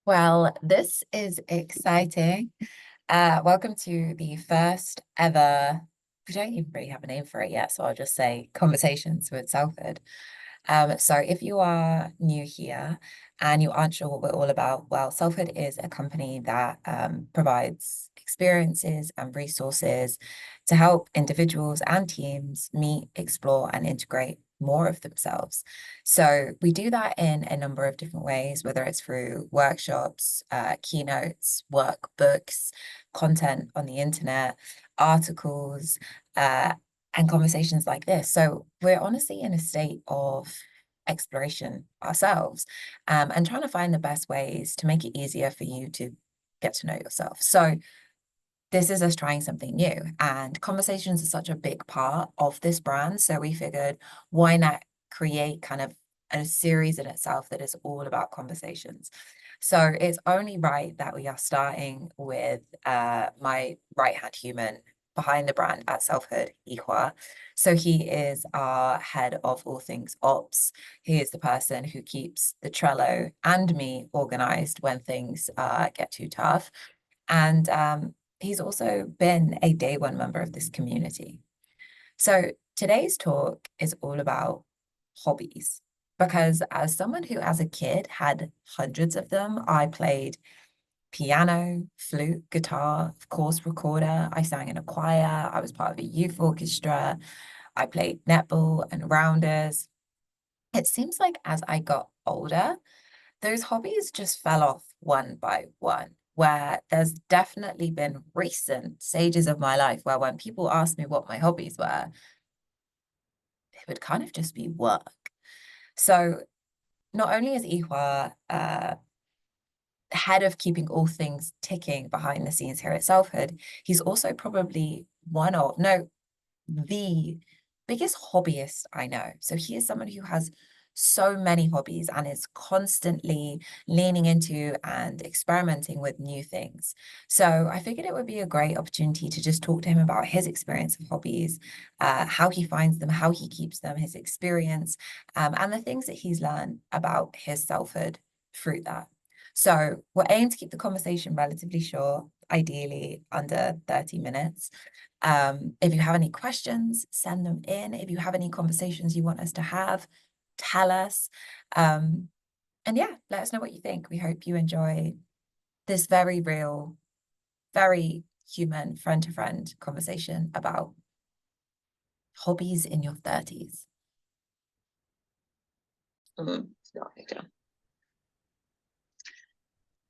Well, this is exciting. Welcome to the first ever, we don't even really have a name for it yet, so I'll just say Conversations with Selfhood. So if you are new here and you aren't sure what we're all about, well, Selfhood is a company that provides experiences and resources to help individuals and teams meet, explore, and integrate more of themselves. So we do that in a number of different ways, whether it's through workshops, keynotes, workbooks, content on the internet, articles, and conversations like this. So we're honestly in a state of exploration ourselves, and trying to find the best ways to make it easier for you to get to know yourself. So this is us trying something new, and conversations are such a big part of this brand. So we figured, why not create kind of a series in itself that is all about conversations. So it's only right that we are starting with my right-hand human behind the brand at Selfhood, Yihua. So he is our head of all things ops. He is the person who keeps the Trello and me organized when things get too tough. And he's also been a day one member of this community. So today's talk is all about hobbies. Because as someone who, as a kid, had hundreds of them, I played piano, flute, guitar, of course, recorder. I sang in a choir. I was part of a youth orchestra. I played netball and rounders. It seems like as I got older, those hobbies just fell off one by one. Where there's definitely been recent stages of my life where when people ask me what my hobbies were, it would kind of just be work. So not only is Ihua head of keeping all things ticking behind the scenes here at Selfhood, he's also probably one of, no, the biggest hobbyist I know. So he is someone who has so many hobbies and is constantly leaning into and experimenting with new things. So I figured it would be a great opportunity to just talk to him about his experience of hobbies, how he finds them, how he keeps them, his experience, and the things that he's learned about his selfhood through that. So we're aiming to keep the conversation relatively short, ideally under 30 minutes. If you have any questions, send them in. If you have any conversations you want us to have, tell us. And yeah, let us know what you think. We hope you enjoy this very real, very human, friend to friend conversation about hobbies in your 30s.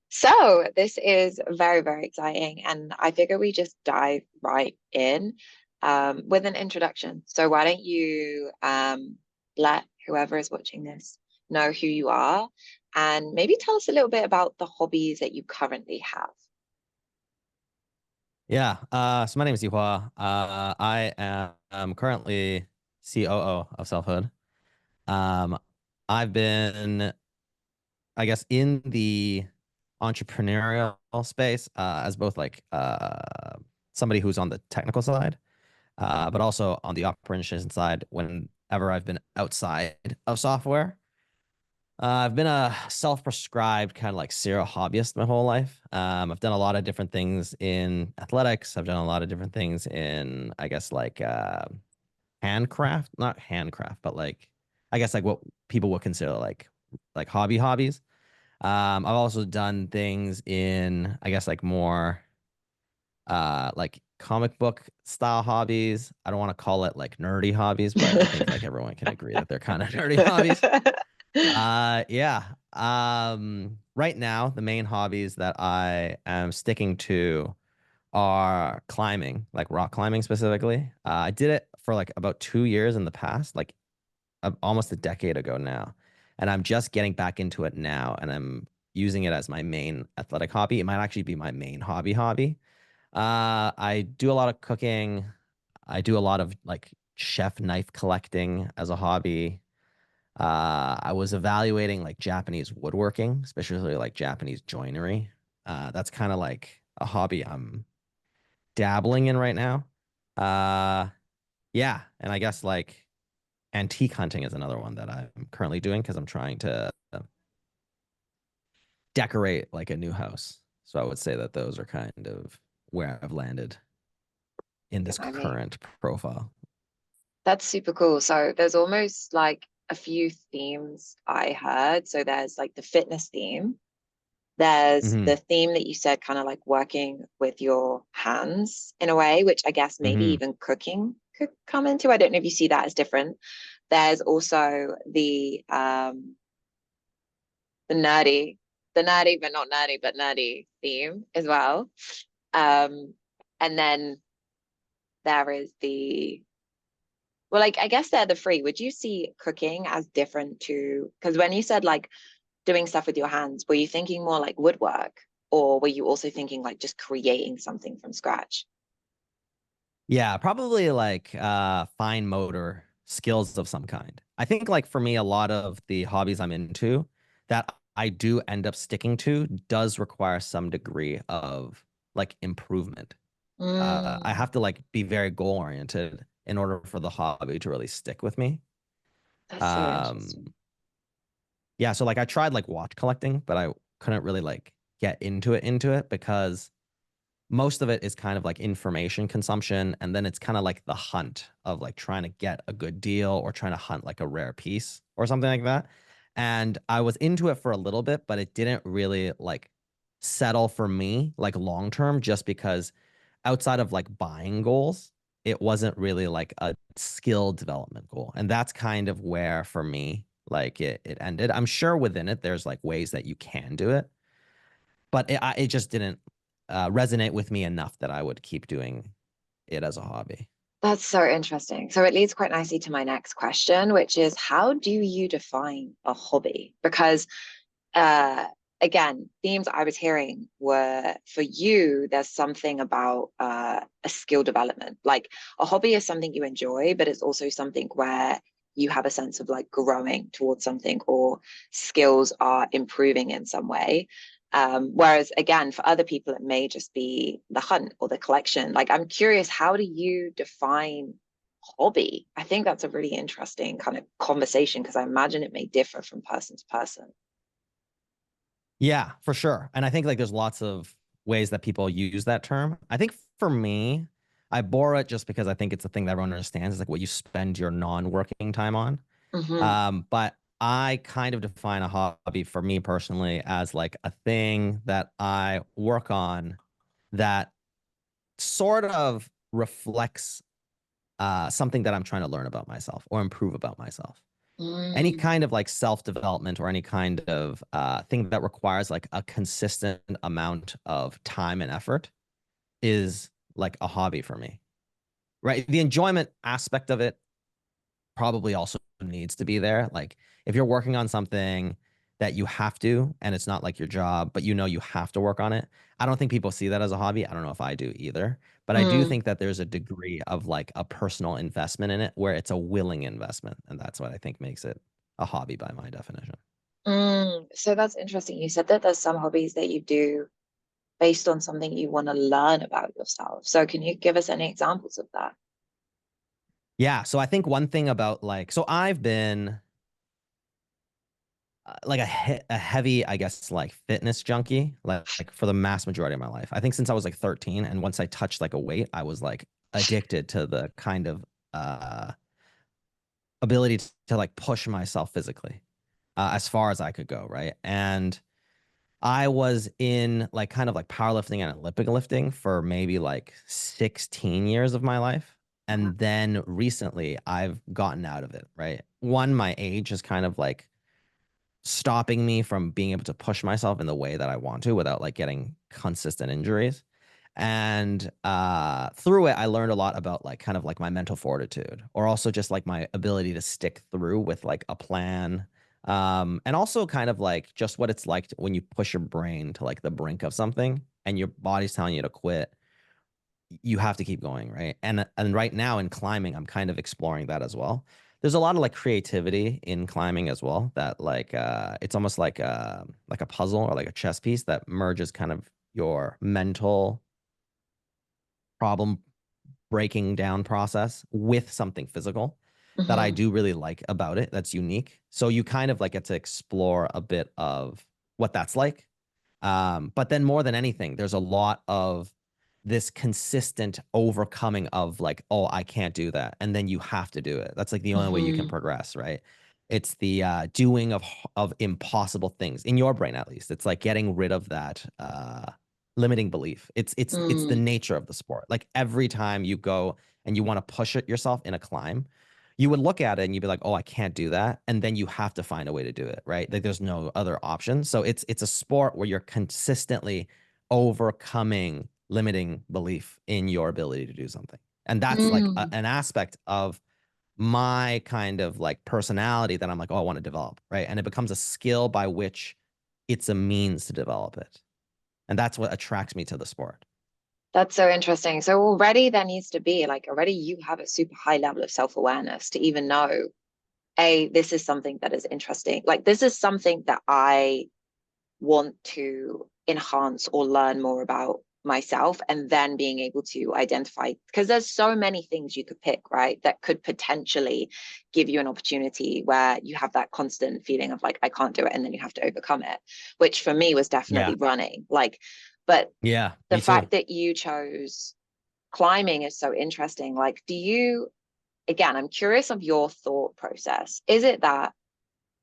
So this is very, very exciting. And I figure we just dive right in with an introduction. So why don't you let whoever is watching this know who you are and maybe tell us a little bit about the hobbies that you currently have. Yeah. So my name is Yihua. I am currently COO of Selfhood. Um, I've been, I guess, in the entrepreneurial space as both like somebody who's on the technical side, but also on the operations side whenever I've been outside of software. I've been a self-prescribed kind of like serial hobbyist my whole life. I've done a lot of different things in athletics. I've done a lot of different things in, I guess, like handcraft, not handcraft, but like, I guess like what people would consider like hobbies. I've also done things in, I guess, like more like comic book style hobbies. I don't want to call it like nerdy hobbies, but I think like everyone can agree that they're kind of nerdy hobbies. Yeah. Right now, the main hobbies that I am sticking to are climbing, like rock climbing specifically. I did it for like about 2 years in the past, like almost a decade ago now. And I'm just getting back into it now, and I'm using it as my main athletic hobby. It might actually be my main hobby. I do a lot of cooking. I do a lot of like chef knife collecting as a hobby. I was evaluating like Japanese woodworking, especially like Japanese joinery. That's kind of like a hobby I'm dabbling in right now. Uh, yeah, and I guess like antique hunting is another one that I'm currently doing because I'm trying to decorate like a new house. So I would say that those are kind of where I've landed in this I mean, current profile. that's super cool. So there's almost like a few themes I heard. So there's like the fitness theme. There's Hmm. the theme that you said, kind of like working with your hands in a way, which I guess maybe Hmm. even cooking could come into. I don't know if you see that as different. There's also the nerdy, the nerdy but not nerdy but nerdy theme as well. Um, and then there is the well, like I guess they're the free. Would you see cooking as different to because when you said like doing stuff with your hands, were you thinking more like woodwork, or were you also thinking like just creating something from scratch? Yeah, probably like fine motor skills of some kind. I think like for me, a lot of the hobbies I'm into that I do end up sticking to does require some degree of like improvement. I Mm, have to like be very goal oriented in order for the hobby to really stick with me. that's so Um, interesting. yeah, so like I tried like watch collecting, but I couldn't really like get into it because most of it is kind of like information consumption, and then it's kind of like the hunt of like trying to get a good deal or trying to hunt like a rare piece or something like that. And I was into it for a little bit, but it didn't really like settle for me like long term, just because outside of like buying goals, it wasn't really like a skill development goal. And that's kind of where for me like it ended. I'm sure within it there's like ways that you can do it, but it just didn't resonate with me enough that I would keep doing it as a hobby. That's so interesting. So it leads quite nicely to my next question, which is how do you define a hobby? Because uh again, themes I was hearing were for you, there's something about a skill development. Like a hobby is something you enjoy, but it's also something where you have a sense of like growing towards something or skills are improving in some way. Whereas again, for other people, it may just be the hunt or the collection. Like I'm curious, how do you define hobby? I think that's a really interesting kind of conversation because I imagine it may differ from person to person. Yeah, for sure. And I think like there's lots of ways that people use that term. I think for me, I borrow it just because I think it's a thing that everyone understands. It's like what you spend your non-working time on. Mm-hmm. But I kind of define a hobby for me personally as like a thing that I work on that sort of reflects something that I'm trying to learn about myself or improve about myself. Any Mm, kind of like self-development or any kind of thing that requires like a consistent amount of time and effort is like a hobby for me, right? The enjoyment aspect of it probably also needs to be there. Like if you're working on something that you have to, and it's not like your job, but you know you have to work on it. I don't think people see that as a hobby. I don't know if I do either, but I do mm, think that there's a degree of like a personal investment in it where it's a willing investment. And that's what I think makes it a hobby by my definition. mm. So that's interesting. You said that there's some hobbies that you do based on something you want to learn about yourself. So can you give us any examples of that? Yeah. So I think one thing about like, so I've been like a heavy, I guess, like fitness junkie, like for the mass majority of my life. I think since I was like 13, and once I touched like a weight, I was like addicted to the kind of uh ability to like push myself physically as far as I could go, right? And I was in like kind of like powerlifting and Olympic lifting for maybe like 16 years of my life. Wow. And then recently I've gotten out of it, right? One, my age is kind of like stopping me from being able to push myself in the way that I want to without like getting consistent injuries. And through it, I learned a lot about like kind of like my mental fortitude, or also just like my ability to stick through with like a plan. And also kind of like just what it's like when you push your brain to like the brink of something and your body's telling you to quit, you have to keep going, right? And right now in climbing, I'm kind of exploring that as well. There's a lot of like creativity in climbing as well that like it's almost like a puzzle or like a chess piece that merges kind of your mental problem breaking down process with something physical that I Hmm. do really like about it that's unique. So you kind of like get to explore a bit of what that's like. But then more than anything, there's a lot of this consistent overcoming of like, oh, I can't do that. And then you have to do it. That's like the only way you can progress, right? It's the doing of impossible things in your brain, at least. It's like getting rid of that limiting belief. It's the nature of the sport. Like every time you go and you want to push it yourself in a climb, you would look at it and you'd be like, oh, I can't do that. And then you have to find a way to do it, right? Like there's no other option. So it's a sport where you're consistently overcoming limiting belief in your ability to do something. And that's like an aspect of my kind of like personality that I'm like, oh, I want to develop, right? And it becomes a skill by which it's a means to develop it. And that's what attracts me to the sport. That's so interesting. So already there needs to be like, already you have a super high level of self-awareness to even know, this is something that is interesting. Like this is something that I want to enhance or learn more about myself, and then being able to identify, because there's so many things you could pick, right, that could potentially give you an opportunity where you have that constant feeling of like, I can't do it, and then you have to overcome it, which for me was definitely running. Like, but yeah, the fact that you chose climbing is so interesting. Like, do you, again, I'm curious of your thought process. Is it that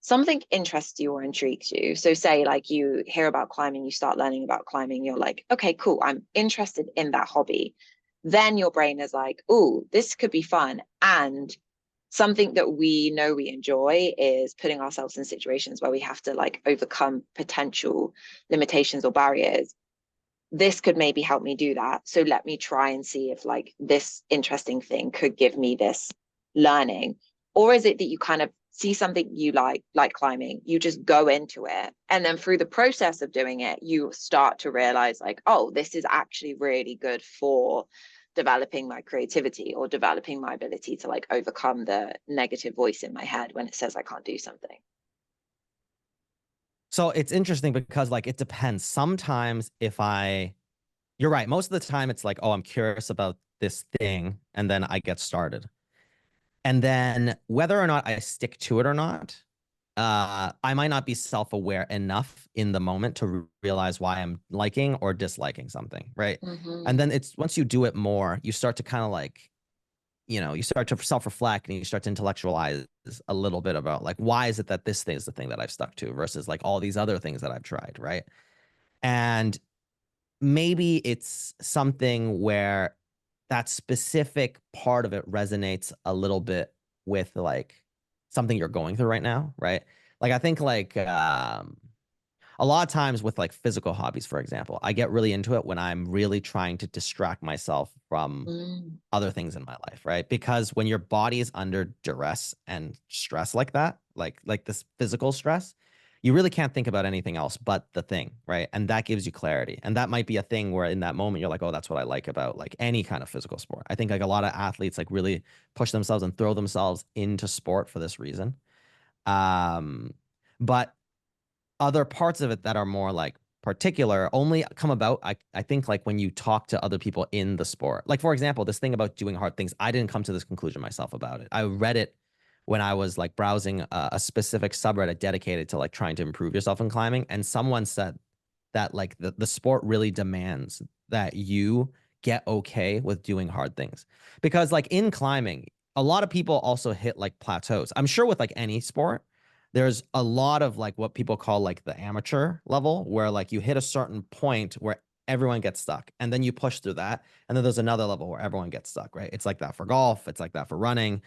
something interests you or intrigues you? So say like you hear about climbing, you start learning about climbing, you're like, okay, cool, I'm interested in that hobby. Then your brain is like, oh, this could be fun. And something that we know we enjoy is putting ourselves in situations where we have to like overcome potential limitations or barriers. This could maybe help me do that. So let me try and see if like this interesting thing could give me this learning. Or is it that you kind of see something you like climbing, you just go into it, and then through the process of doing it, you start to realize like, oh, this is actually really good for developing my creativity or developing my ability to like overcome the negative voice in my head when it says I can't do something? So it's interesting because like it depends. Sometimes you're right. Most of the time it's like, oh, I'm curious about this thing, and then I get started. And then whether or not I stick to it or not, I might not be self-aware enough in the moment to realize why I'm liking or disliking something, right? And then it's once you do it more, you start to kind of like, you start to self-reflect and you start to intellectualize a little bit about like, why is it that this thing is the thing that I've stuck to versus like all these other things that I've tried, right? And maybe it's something where that specific part of it resonates a little bit with like something you're going through right now, right? Like I think like a lot of times with like physical hobbies, for example, I get really into it when I'm really trying to distract myself from other things in my life, right? Because when your body is under duress and stress like that, like this physical stress, you really can't think about anything else but the thing, right? And that gives you clarity. And that might be a thing where in that moment you're like, oh, that's what I like about like any kind of physical sport. I think like a lot of athletes like really push themselves and throw themselves into sport for this reason. But other parts of it that are more like particular only come about, I think, like when you talk to other people in the sport. Like, for example, this thing about doing hard things, I didn't come to this conclusion myself about it. I read it when I was like browsing a specific subreddit dedicated to like trying to improve yourself in climbing. And someone said that like the sport really demands that you get okay with doing hard things. Because like in climbing, a lot of people also hit like plateaus. I'm sure with like any sport, there's a lot of like what people call like the amateur level where like you hit a certain point where everyone gets stuck and then you push through that. And then there's another level where everyone gets stuck, right? It's like that for golf. It's like that for running.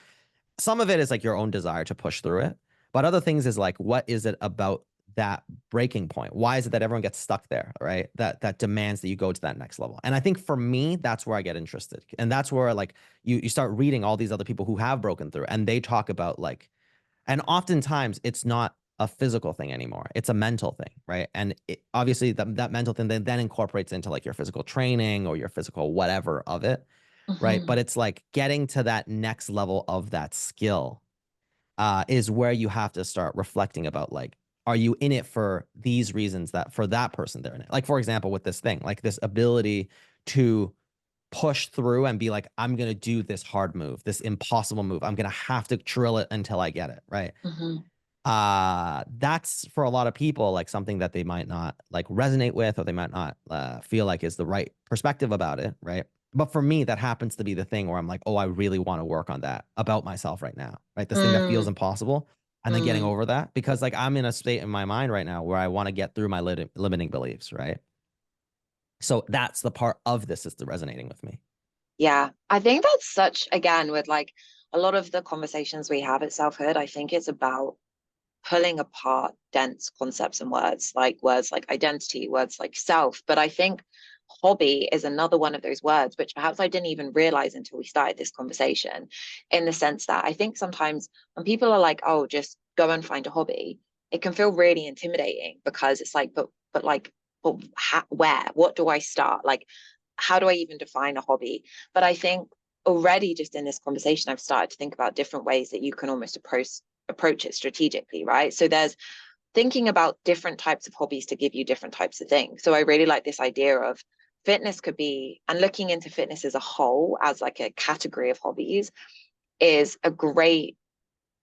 Some of it is like your own desire to push through it. But other things is like, what is it about that breaking point? Why is it that everyone gets stuck there, right? That demands that you go to that next level. And I think for me, that's where I get interested. And that's where like you start reading all these other people who have broken through and they talk about like, and oftentimes it's not a physical thing anymore. It's a mental thing, right? And obviously that mental thing then incorporates into like your physical training or your physical whatever of it, right? But it's like getting to that next level of that skill is where you have to start reflecting about like, are you in it for these reasons that for that person they're in it? Like, for example, with this thing, like this ability to push through and be like, I'm going to do this hard move, this impossible move. I'm going to have to drill it until I get it, right? that's for a lot of people like something that they might not like resonate with, or they might not feel like is the right perspective about it, right? But for me, that happens to be the thing where I'm like, oh, I really want to work on that about myself right now, right? This thing that feels Mm, impossible, and then getting mm. over that, because like I'm in a state in my mind right now where I want to get through my limiting beliefs, right? So that's the part of this is the resonating with me. Yeah, I think that's such, again, with like a lot of the conversations we have at Selfhood, I think it's about pulling apart dense concepts and words like identity, words like self. But I think hobby is another one of those words, which perhaps I didn't even realize until we started this conversation, in the sense that I think sometimes when people are like, oh, just go and find a hobby, it can feel really intimidating because it's like, but like, but where? What do I start? Like, how do I even define a hobby? But I think already just in this conversation, I've started to think about different ways that you can almost approach it strategically, right? So there's thinking about different types of hobbies to give you different types of things. So I really like this idea of fitness could be, and looking into fitness as a whole, as like a category of hobbies, is a great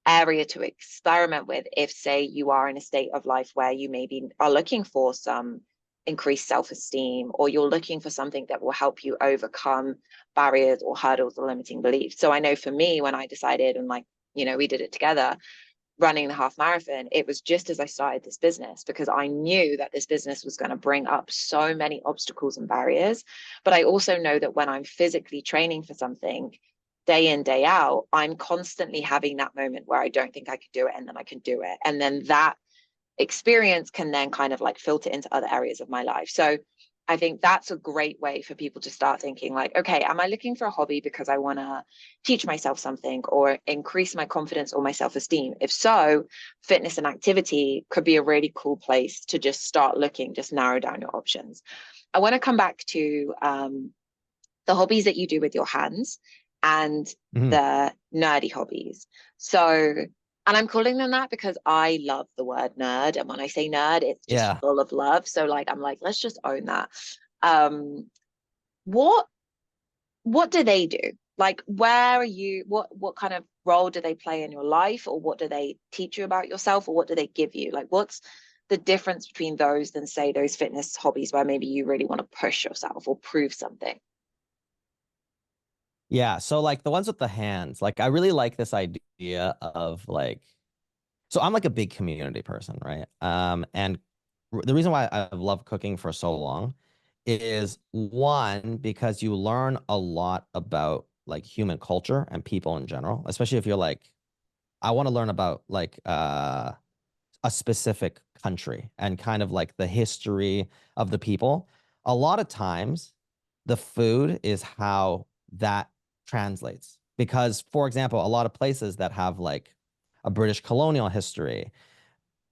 area to experiment with if, say, you are in a state of life where you maybe are looking for some increased self-esteem, or you're looking for something that will help you overcome barriers or hurdles or limiting beliefs. So I know for me, when I decided, and like, we did it together, running the half marathon, it was just as I started this business, because I knew that this business was going to bring up so many obstacles and barriers. But I also know that when I'm physically training for something day in, day out, I'm constantly having that moment where I don't think I could do it, and then I can do it. And then that experience can then kind of like filter into other areas of my life. So I think that's a great way for people to start thinking like, okay, am I looking for a hobby because I want to teach myself something or increase my confidence or my self-esteem? If so, fitness and activity could be a really cool place to just start looking, just narrow down your options. I want to come back to the hobbies that you do with your hands and Mhm. the nerdy hobbies. So, and I'm calling them that because I love the word nerd. And when I say nerd, it's just Yeah. full of love. So like, I'm like, let's just own that. Um, what what do they do? Like, where are you? What kind of role do they play in your life, or what do they teach you about yourself, or what do they give you? Like, what's the difference between those than say those fitness hobbies where maybe you really want to push yourself or prove something? Yeah. So like the ones with the hands, like I really like this idea of like, so I'm like a big community person, right? And the reason why I've loved cooking for so long is one, because you learn a lot about like human culture and people in general, especially if you're like, I want to learn about like a specific country and kind of like the history of the people. A lot of times, the food is how that translates. Because, for example, a lot of places that have like a British colonial history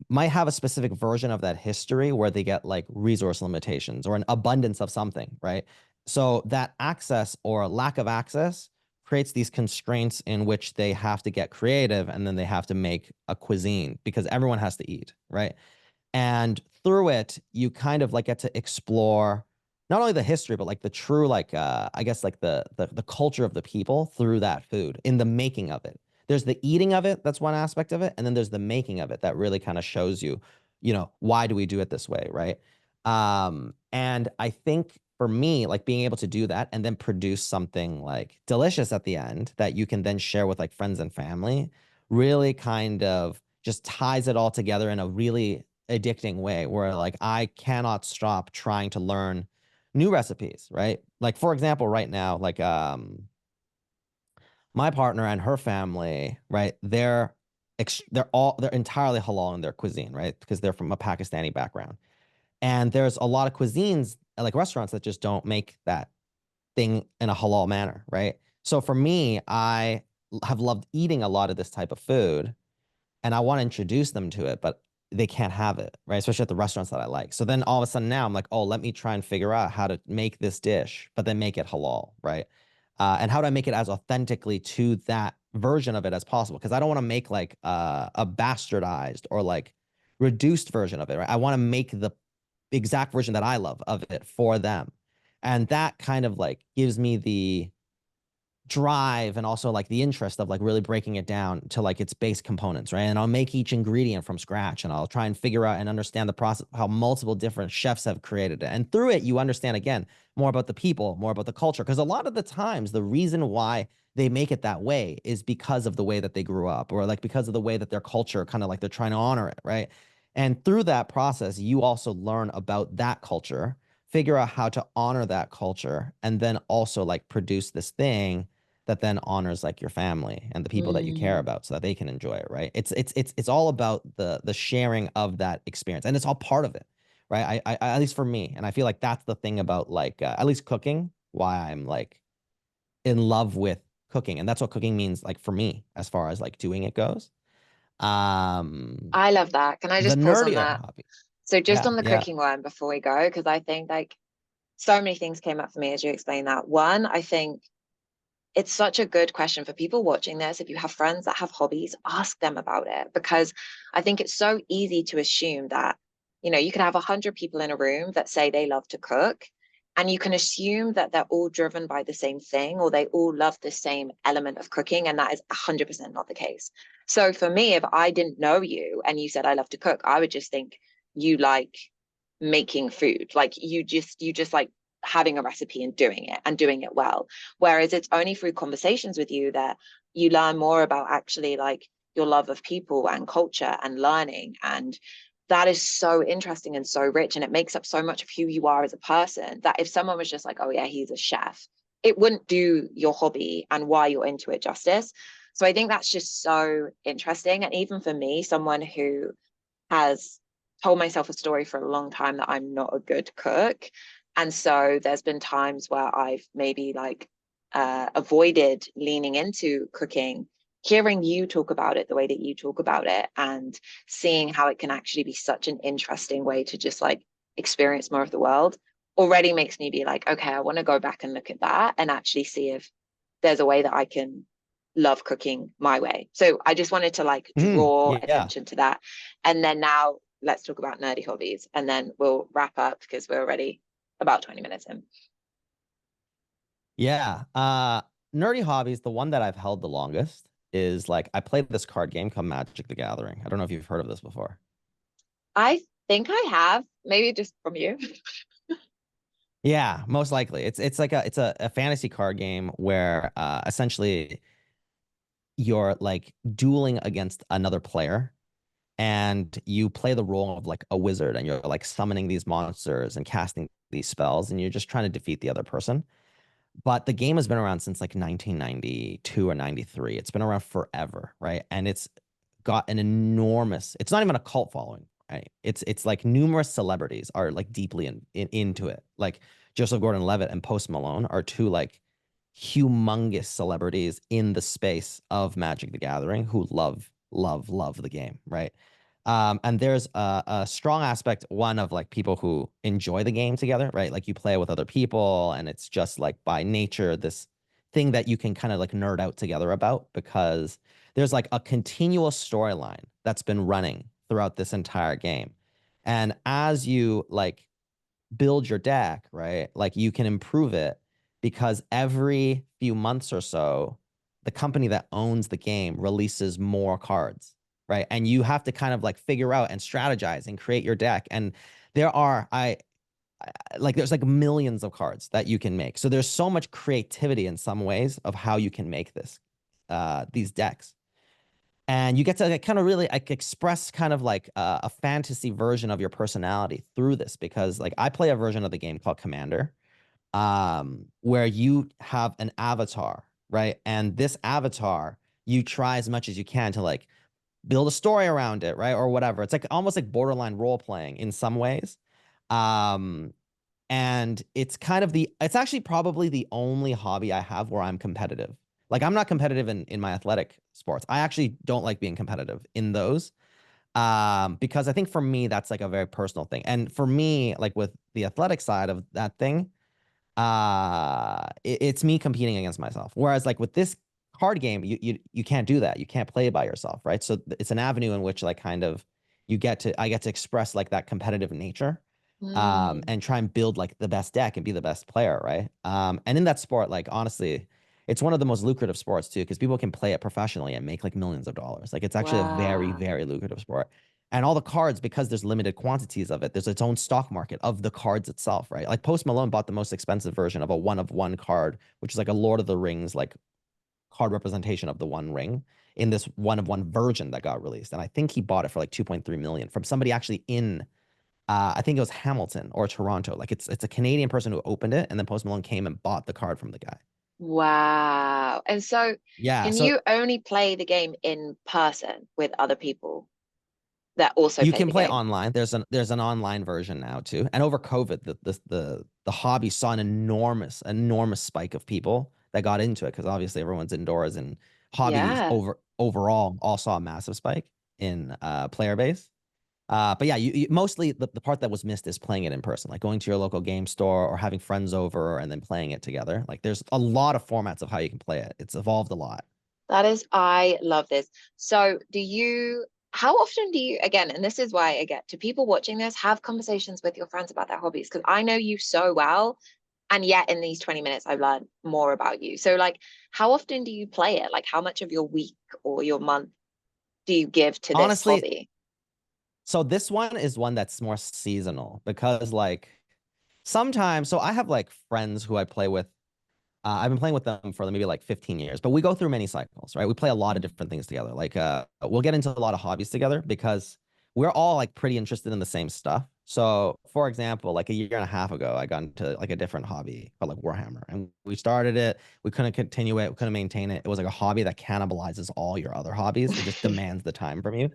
might have a specific version of that history where they get like resource limitations or an abundance of something, right? So that access or lack of access creates these constraints in which they have to get creative, and then they have to make a cuisine because everyone has to eat, right? And through it, you kind of like get to explore not only the history, but like the true, like I guess like the culture of the people through that food in the making of it. There's the eating of it, that's one aspect of it, and then there's the making of it that really kind of shows you, why do we do it this way, right? And I think for me, like being able to do that and then produce something like delicious at the end that you can then share with like friends and family really kind of just ties it all together in a really addicting way where like I cannot stop trying to learn new recipes, right? Like for example, right now, like my partner and her family, right? They're entirely halal in their cuisine, right? Because they're from a Pakistani background. And there's a lot of cuisines like restaurants that just don't make that thing in a halal manner, right? So for me, I have loved eating a lot of this type of food and I want to introduce them to it, but they can't have it, right? Especially at the restaurants that I like. So then all of a sudden now I'm like, oh, let me try and figure out how to make this dish, but then make it halal, right? And how do I make it as authentically to that version of it as possible? Because I don't want to make like a bastardized or like reduced version of it, right? I want to make the exact version that I love of it for them. And that kind of like gives me drive and also like the interest of like really breaking it down to like its base components, right? And I'll make each ingredient from scratch, and I'll try and figure out and understand the process, how multiple different chefs have created it. And through it, you understand again more about the people, more about the culture. Because a lot of the times, the reason why they make it that way is because of the way that they grew up, or like because of the way that their culture kind of like they're trying to honor it, right? And through that process, you also learn about that culture, figure out how to honor that culture, and then also like produce this thing that then honors like your family and the people that you care about so that they can enjoy it, right? It's all about the sharing of that experience, and it's all part of it, right? I at least for me, and I feel like that's the thing about like at least cooking, why I'm like in love with cooking, and that's what cooking means like for me as far as like doing it goes. I love that. Can I The just pause on nerdier that? hobby. So just Yeah, on the yeah. cooking one before we go, because I think like so many things came up for me as you explained that. One, I think it's such a good question for people watching this. If you have friends that have hobbies, ask them about it, because I think it's so easy to assume that, you can have 100 people in a room that say they love to cook, and you can assume that they're all driven by the same thing, or they all love the same element of cooking. And that is 100% not the case. So for me, if I didn't know you and you said, I love to cook, I would just think you like making food. Like you just like having a recipe and doing it well. Whereas it's only through conversations with you that you learn more about actually like your love of people and culture and learning. And that is so interesting and so rich. And it makes up so much of who you are as a person, that if someone was just like, oh yeah, he's a chef, it wouldn't do your hobby and why you're into it justice. So I think that's just so interesting. And even for me, someone who has told myself a story for a long time that I'm not a good cook. And so there's been times where I've maybe like avoided leaning into cooking. Hearing you talk about it the way that you talk about it, and seeing how it can actually be such an interesting way to just like experience more of the world, already makes me be like, okay, I want to go back and look at that and actually see if there's a way that I can love cooking my way. So I just wanted to like draw Yeah. attention to that. And then now let's talk about nerdy hobbies, and then we'll wrap up because we're already about 20 minutes in. Yeah. Nerdy hobbies, the one that I've held the longest is like I played this card game called Magic the Gathering. I don't know if you've heard of this before. I think I have, maybe just from you. Yeah, most likely. It's like a fantasy card game where essentially you're like dueling against another player, and you play the role of like a wizard, and you're like summoning these monsters and casting these spells, and you're just trying to defeat the other person. But the game has been around since like 1992 or 93. It's been around forever, right? And it's got an enormous, it's not even a cult following, right? It's like numerous celebrities are like deeply into it. Like Joseph Gordon-Levitt and Post Malone are two like humongous celebrities in the space of Magic the Gathering who love the game, right? And there's a strong aspect, one of like people who enjoy the game together, right? Like you play with other people, and it's just like by nature this thing that you can kind of like nerd out together about, because there's like a continual storyline that's been running throughout this entire game. And as you like build your deck, right, like you can improve it, because every few months or so, the company that owns the game releases more cards, right? And you have to kind of like figure out and strategize and create your deck. And there are, like there's like millions of cards that you can make. So there's so much creativity in some ways of how you can make these decks. And you get to like, kind of really like express kind of like a fantasy version of your personality through this, because like I play a version of the game called Commander, where you have an avatar, right? And this avatar, you try as much as you can to like build a story around it, right? Or whatever. It's like almost like borderline role playing in some ways. Um, and it's actually probably the only hobby I have where I'm competitive. Like I'm not competitive in my athletic sports. I actually don't like being competitive in those. Because I think for me, that's like a very personal thing. And for me, like with the athletic side of that thing, it's me competing against myself. Whereas like with this card game, you can't do that. You can't play by yourself, right? So it's an avenue in which like kind of I get to express like that competitive nature, and try and build like the best deck and be the best player, right? And in that sport, like honestly, It's one of the most lucrative sports too, because people can play it professionally and make like millions of dollars. Like it's actually a very, Wow. very lucrative sport. And all the cards, because there's limited quantities of it, there's its own stock market of the cards itself, right? Like Post Malone bought the most expensive version of a one of one card, which is like a Lord of the Rings like card representation of the One Ring in this one of one version that got released. And I think he bought it for like 2.3 million from somebody actually in I think it was Hamilton or Toronto. Like it's a Canadian person who opened it, and then Post Malone came and bought the card from the guy. Wow. And so Yeah, can so you only play the game in person with other people that also you play can the play game? online. There's an online version now too. And over COVID, the hobby saw an enormous spike of people that got into it because obviously everyone's indoors, and hobbies Yeah. overall all saw a massive spike in player base. But yeah, you mostly the part that was missed is playing it in person, like going to your local game store or having friends over and then playing it together. Like there's a lot of formats of how you can play it. It's evolved a lot. That is, I love this. So, how often do you, again, and this is why I get to people watching this, have conversations with your friends about their hobbies? Because I know you so well. And yet, in these 20 minutes, I've learned more about you. So, like, how often do you play it? Like, how much of your week or your month do you give to this Honestly, hobby? so this one is one that's more seasonal because like sometimes, so I have like friends who I play with. I've been playing with them for maybe like 15 years, but we go through many cycles, right? We play a lot of different things together. Like we'll get into a lot of hobbies together because we're all like pretty interested in the same stuff. So for example, like a year and a half ago, I got into like a different hobby called like Warhammer. And we started it, we couldn't continue it, we couldn't maintain it. It was like a hobby that cannibalizes all your other hobbies. It just demands the time from you.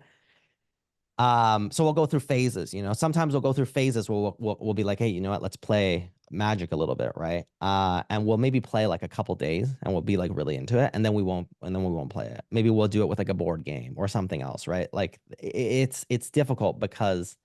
So we'll go through phases, you know. Sometimes we'll go through phases where we'll be like, hey, you know what, let's play Magic a little bit, right? And we'll maybe play like a couple days and we'll be like really into it, and then we won't play it. Maybe we'll do it with like a board game or something else, right? Like it's difficult because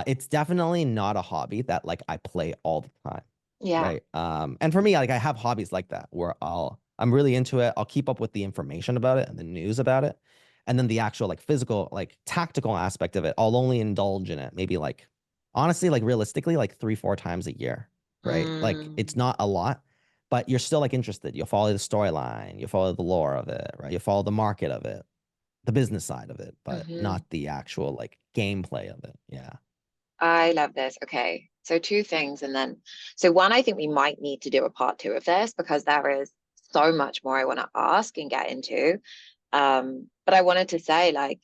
it's definitely not a hobby that like I play all the time, Yeah. right? And for me, like I have hobbies like that where I'm really into it. I'll keep up with the information about it and the news about it. And then the actual like physical, like tactical aspect of it, I'll only indulge in it maybe like honestly, like realistically, like 3-4 times a year, right? Like it's Mm, not a lot, but you're still like interested. You'll follow the storyline, you follow the lore of it, right? You follow the market of it, the business side of it, but mhm. not the actual like gameplay of it. Yeah. I love this. Okay. So two things. And then, so one, I think we might need to do a part two of this because there is so much more I want to ask and get into. But I wanted to say, like,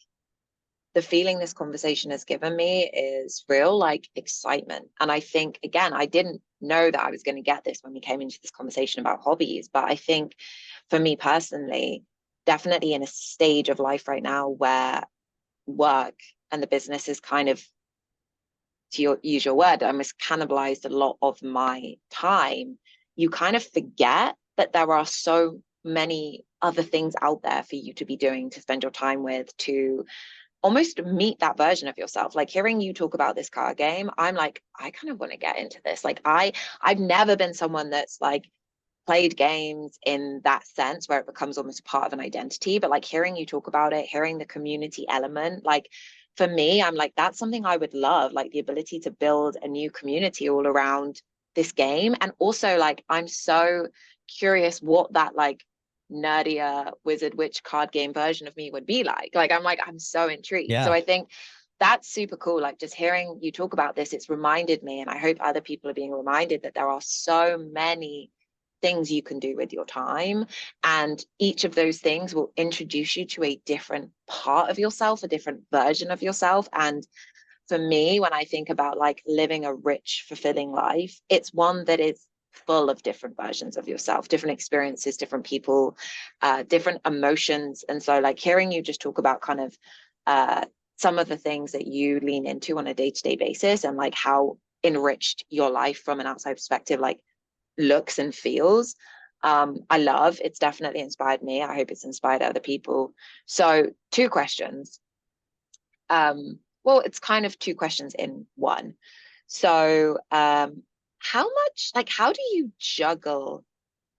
the feeling this conversation has given me is real, like excitement. And I think, again, I didn't know that I was going to get this when we came into this conversation about hobbies. But I think for me personally, definitely in a stage of life right now where work and the business is kind of, use your word, I must cannibalized a lot of my time. You kind of forget that there are so many other things out there for you to be doing, to spend your time with, to almost meet that version of yourself. Like hearing you talk about this card game, I'm like, I kind of want to get into this. Like I've never been someone that's like played games in that sense where it becomes almost a part of an identity, but like hearing you talk about it, hearing the community element, like for me, I'm like, that's something I would love, like the ability to build a new community all around this game. And also like I'm so curious what that like nerdier wizard witch card game version of me would be like. Like I'm so intrigued. So Yeah. I think that's super cool. Like just hearing you talk about this, it's reminded me, and I hope other people are being reminded that there are so many things you can do with your time, and each of those things will introduce you to a different part of yourself, a different version of yourself. And for me, when I think about like living a rich, fulfilling life, it's one that is full of different versions of yourself, different experiences, different people, different emotions. And so like hearing you just talk about kind of some of the things that you lean into on a day-to-day basis, and like how enriched your life from an outside perspective like looks and feels, I love. It's definitely inspired me. I hope it's inspired other people. So two questions. Well, it's kind of two questions in one. So how much, like, how do you juggle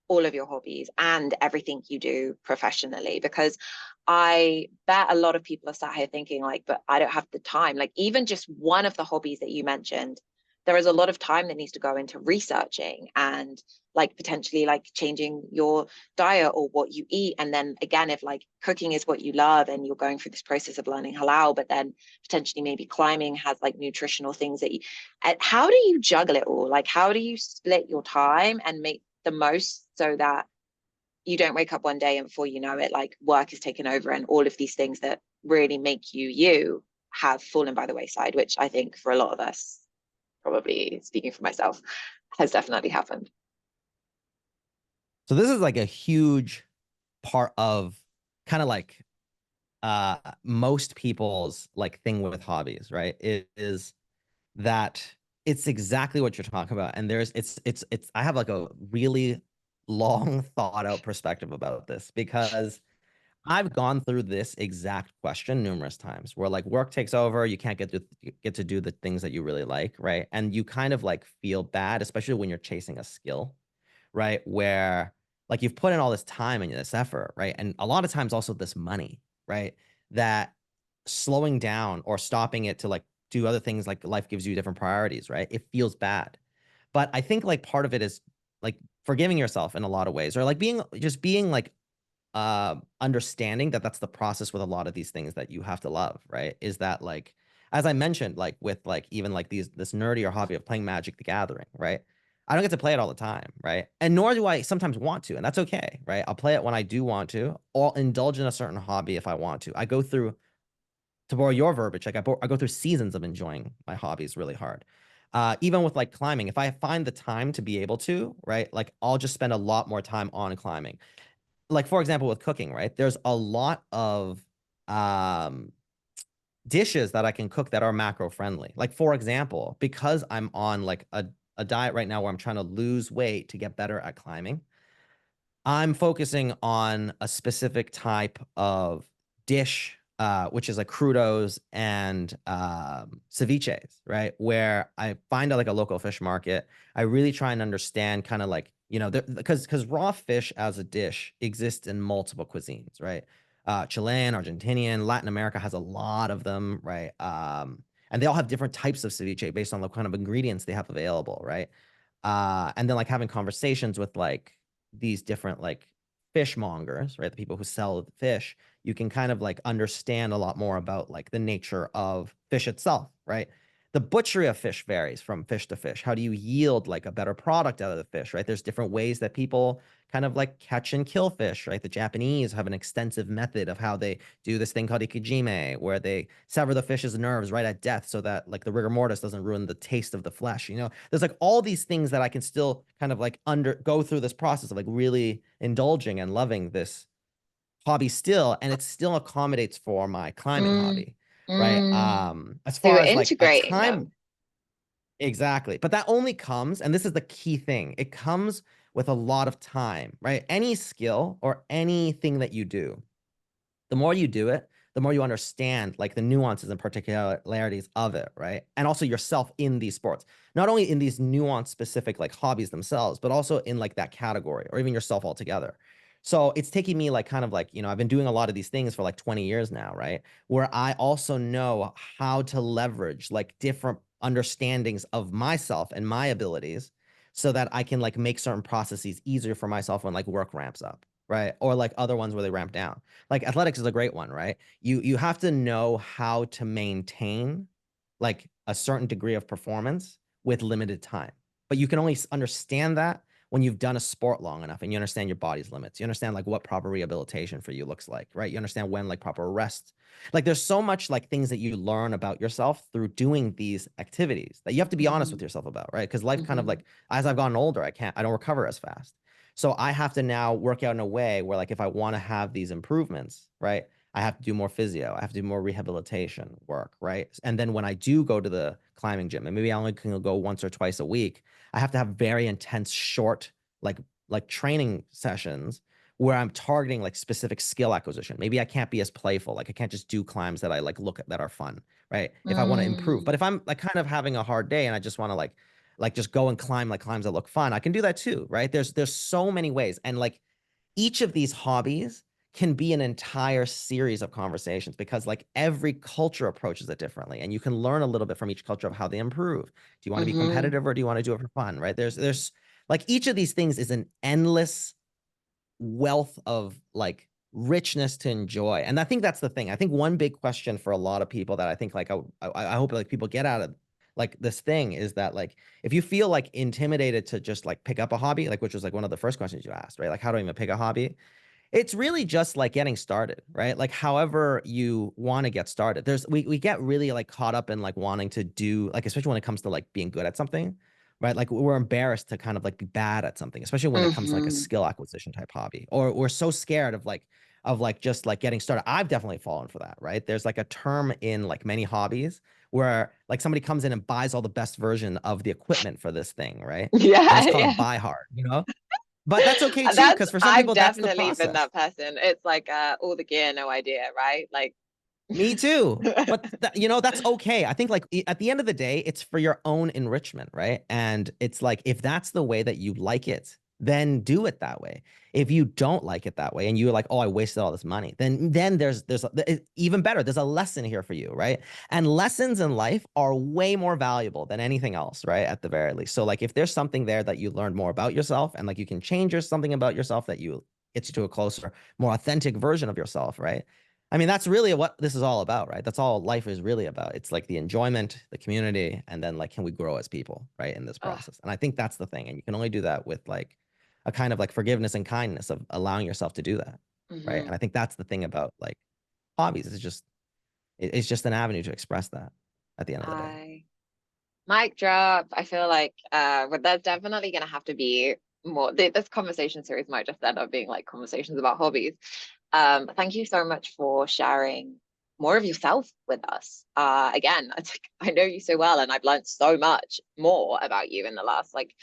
all of your hobbies and everything you do professionally? Because I bet a lot of people are sat here thinking like, but I don't have the time. Like even just one of the hobbies that you mentioned there is a lot of time that needs to go into researching and like potentially like changing your diet or what you eat. And then again, if like cooking is what you love and you're going through this process of learning halal, but then potentially maybe climbing has like nutritional things that you, how do you juggle it all? Like, how do you split your time and make the most so that you don't wake up one day and before you know it, like work is taken over and all of these things that really make you have fallen by the wayside, which I think for a lot of us, probably speaking for myself, has definitely happened. So this is like a huge part of kind of like most people's like thing with hobbies, right? It is that it's exactly what you're talking about. And it's I have like a really long thought out perspective about this because I've gone through this exact question numerous times where like work takes over, you can't get to do the things that you really like, right? And you kind of like feel bad, especially when you're chasing a skill, right? Where like you've put in all this time and this effort, right? And a lot of times also this money, right? That slowing down or stopping it to like do other things, like life gives you different priorities, right? It feels bad. But I think like part of it is like forgiving yourself in a lot of ways, or like being like understanding that that's the process with a lot of these things that you have to love, right? Is that like, as I mentioned, like with like even like this nerdier hobby of playing Magic the Gathering, right? I don't get to play it all the time, right? And nor do I sometimes want to, and that's okay, right? I'll play it when I do want to, or indulge in a certain hobby if I want to. I go through, to borrow your verbiage, like I go through seasons of enjoying my hobbies really hard. Even with like climbing, if I find the time to be able to, right? Like I'll just spend a lot more time on climbing. Like for example, with cooking, right? There's a lot of dishes that I can cook that are macro friendly. Like for example, because I'm on like a diet right now where I'm trying to lose weight to get better at climbing, I'm focusing on a specific type of dish, which is like crudos and ceviches, right? Where I find like a local fish market. I really try and understand kind of like, you know, because raw fish as a dish exists in multiple cuisines, right? Chilean, Argentinian, Latin America has a lot of them, right? And they all have different types of ceviche based on the kind of ingredients they have available, right? And then like having conversations with like these different like fishmongers, right? The people who sell the fish, you can kind of like understand a lot more about like the nature of fish itself, right? The butchery of fish varies from fish to fish. How do you yield like a better product out of the fish, right? There's different ways that people kind of like catch and kill fish, right? The Japanese have an extensive method of how they do this thing called ikijime, where they sever the fish's nerves right at death so that like the rigor mortis doesn't ruin the taste of the flesh. You know, there's like all these things that I can still kind of like go through this process of like really indulging and loving this hobby still, and it still accommodates for my climbing Mm, hobby, right? mm. As So you're far as like a integrating time, them. exactly. But that only comes, and this is the key thing, it comes with a lot of time, right? Any skill or anything that you do, the more you do it, the more you understand like the nuances and particularities of it, right? And also yourself in these sports, not only in these nuanced specific like hobbies themselves, but also in like that category or even yourself altogether. So it's taking me like kind of like, you know, I've been doing a lot of these things for like 20 years now, right? Where I also know how to leverage like different understandings of myself and my abilities so that I can like make certain processes easier for myself when like work ramps up, right? Or like other ones where they ramp down. Like athletics is a great one, right? You have to know how to maintain like a certain degree of performance with limited time. But you can only understand that when you've done a sport long enough and you understand your body's limits. You understand like what proper rehabilitation for you looks like, right? You understand when like proper rest. Like there's so much like things that you learn about yourself through doing these activities that you have to be honest with Mm-hmm. yourself about, right? Because life kind of Mm-hmm. like as I've gotten older, I don't recover as fast. So I have to now work out in a way where like if I want to have these improvements, right? I have to do more physio. I have to do more rehabilitation work, right? And then when I do go to the climbing gym, and maybe I only can go once or twice a week, I have to have very intense, short, like training sessions where I'm targeting like specific skill acquisition. Maybe I can't be as playful. Like I can't just do climbs that I like look at that are fun, right? If I want to improve. Mm. But if I'm like kind of having a hard day and I just want to like just go and climb like climbs that look fun, I can do that too, right? There's so many ways. And like each of these hobbies can be an entire series of conversations, because like every culture approaches it differently, and you can learn a little bit from each culture of how they improve. Do you want to be competitive, or do you want to do it for fun, right? There's like each of these things is an endless wealth of like richness to enjoy. And I think that's the thing. I think one big question for a lot of people that I think like I hope like people get out of like this thing is that like if you feel like intimidated to just like pick up a hobby, like which was like one of the first questions you asked, right? Like how do I even pick a hobby? It's really just like getting started, right? Like however you want to get started. We get really like caught up in like wanting to do like, especially when it comes to like being good at something, right? Like we're embarrassed to kind of like be bad at something, especially when it comes to like a skill acquisition type hobby, or we're so scared of like just like getting started. I've definitely fallen for that, right? There's like a term in like many hobbies where like somebody comes in and buys all the best version of the equipment for this thing, right? And Yeah, it's called a yeah. buy hard, you know? But that's okay too, That's because for some I've people, that's the definitely been process. that person. It's like all the gear, no idea, right? Like Me too. But you know, that's okay. I think like at the end of the day, it's for your own enrichment, right? And it's like if that's the way that you like it, then do it that way. If you don't like it that way and you're like, "Oh, I wasted all this money." Then even better. There's a lesson here for you, right? And lessons in life are way more valuable than anything else, right? At the very least. So like if there's something there that you learned more about yourself, and like you can change something about yourself that you gets you to a closer, more authentic version of yourself, right? I mean, that's really what this is all about, right? That's all life is really about. It's like the enjoyment, the community, and then like, can we grow as people, right, in this oh, process? And I think that's the thing. And you can only do that with like a kind of like forgiveness and kindness of allowing yourself to do that, right? And I think that's the thing about like hobbies. It's just an avenue to express that at the end of the day. I mic drop. I feel like but there's definitely gonna have to be more. This conversation series might just end up being like conversations about hobbies. Thank you so much for sharing more of yourself with us. Again, it's like, I know you so well, and I've learned so much more about you in the last like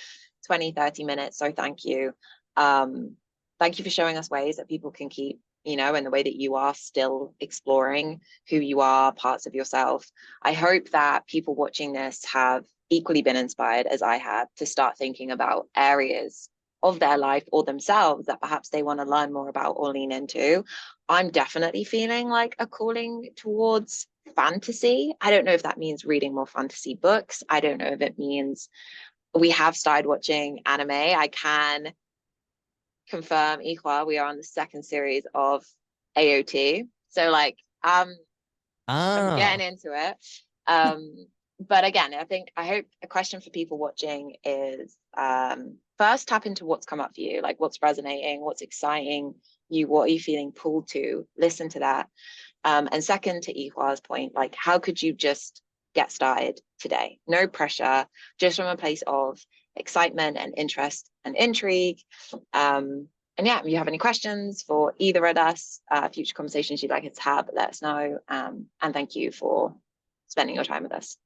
20-30 minutes. So thank you. Thank you for showing us ways that people can keep, you know, in the way that you are still exploring who you are, parts of yourself. I hope that people watching this have equally been inspired as I have to start thinking about areas of their life or themselves that perhaps they want to learn more about or lean into. I'm definitely feeling like a calling towards fantasy. I don't know if that means reading more fantasy books. I don't know if it means we have started watching anime. I can confirm, Yihua, we are on the second series of AOT. So like I'm Ah, getting into it. But again, I hope a question for people watching is first tap into what's come up for you, like what's resonating, what's exciting you, what are you feeling pulled to, listen to that. And second, to Yihua's point, like how could you just get started today? No pressure, just from a place of excitement and interest and intrigue. And yeah, if you have any questions for either of us, future conversations you'd like us to have, let us know. And thank you for spending your time with us.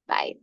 Bye.